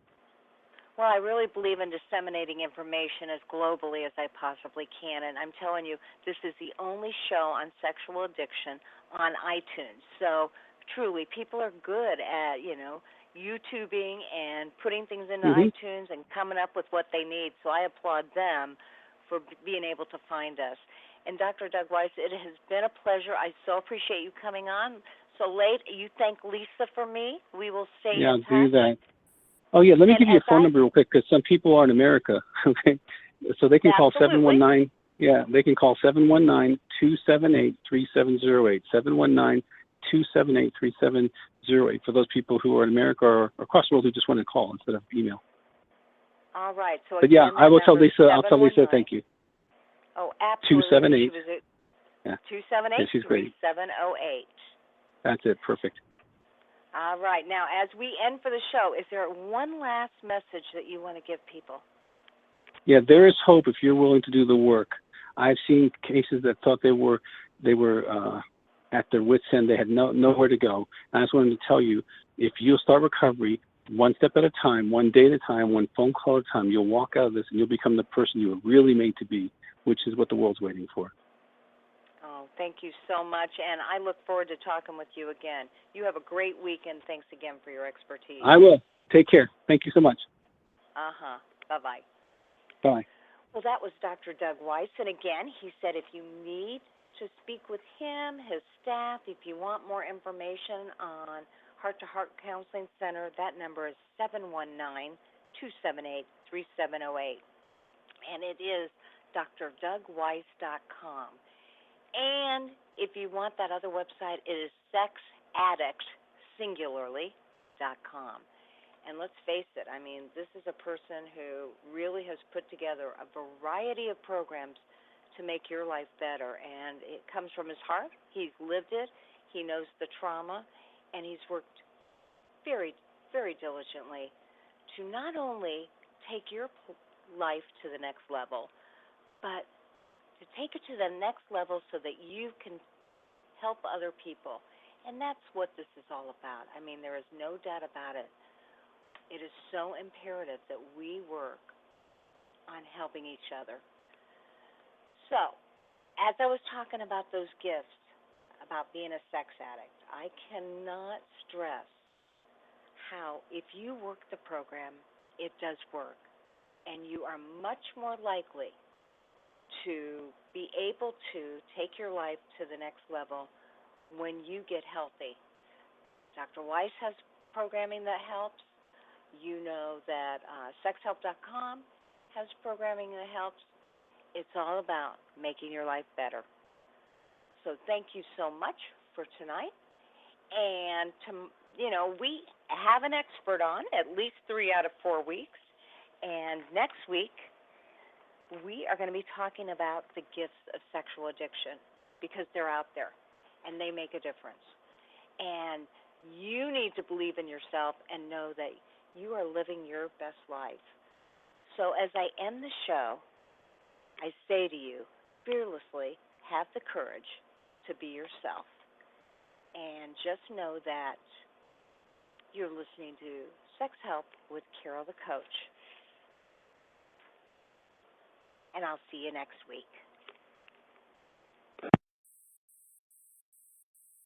Speaker 5: Well, I really believe in disseminating information as globally as I possibly can, and I'm telling you, this is the only show on sexual addiction on iTunes. So truly, people are good at, YouTubing and putting things into iTunes and coming up with what they need. So I applaud them for being able to find us. And Dr. Doug Weiss, it has been a pleasure. I so appreciate you coming on so late. You thank Lisa for me. We will stay in touch.
Speaker 6: Yeah, do that. Oh, yeah, let me give you a phone number real quick because some people are in America, okay? So they can call 719. Yeah, they can call 719-278-3708, 719-278-3708 for those people who are in America or across the world who just want to call instead of email.
Speaker 5: All right. So
Speaker 6: but yeah, I will tell Lisa. I'll tell Lisa thank you.
Speaker 5: Oh, absolutely.
Speaker 6: 278. Yeah.
Speaker 5: 278.
Speaker 6: Yeah, she's great.
Speaker 5: 3708.
Speaker 6: That's it. Perfect.
Speaker 5: All right. Now, as we end for the show, is there one last message that you want to give people?
Speaker 6: Yeah, there is hope if you're willing to do the work. I've seen cases that thought they were at their wits' end. They had nowhere to go. And I just wanted to tell you, if you'll start recovery one step at a time, one day at a time, one phone call at a time, you'll walk out of this and you'll become the person you were really made to be, which is what the world's waiting for.
Speaker 5: Oh, thank you so much, and I look forward to talking with you again. You have a great week, and thanks again for your expertise.
Speaker 6: I will. Take care. Thank you so much.
Speaker 5: Bye-bye.
Speaker 6: Bye.
Speaker 5: Well, that was Dr. Doug Weiss, and again, he said if you need to speak with him, his staff, if you want more information on Heart to Heart Counseling Center, that number is 719-278-3708, and it is DrDougWeiss.com. And if you want that other website, it is sexaddictsingularly.com. And let's face it, I mean, this is a person who really has put together a variety of programs to make your life better. And it comes from his heart. He's lived it. He knows the trauma. And he's worked very, very diligently to not only take your life to the next level, but to take it to the next level so that you can help other people. And that's what this is all about. I mean, there is no doubt about it. It is so imperative that we work on helping each other. So, as I was talking about those gifts, about being a sex addict, I cannot stress how if you work the program, it does work. And you are much more likely to be able to take your life to the next level when you get healthy. Dr. Weiss has programming that helps. You know that sexhelp.com has programming that helps. It's all about making your life better. So thank you so much for tonight. And, we have an expert on at least 3 out of 4 weeks. And next week, we are going to be talking about the gifts of sexual addiction because they're out there and they make a difference. And you need to believe in yourself and know that you are living your best life. So as I end the show, I say to you, fearlessly, have the courage to be yourself. And just know that you're listening to Sex Help with Carol the Coach. And I'll see you next week.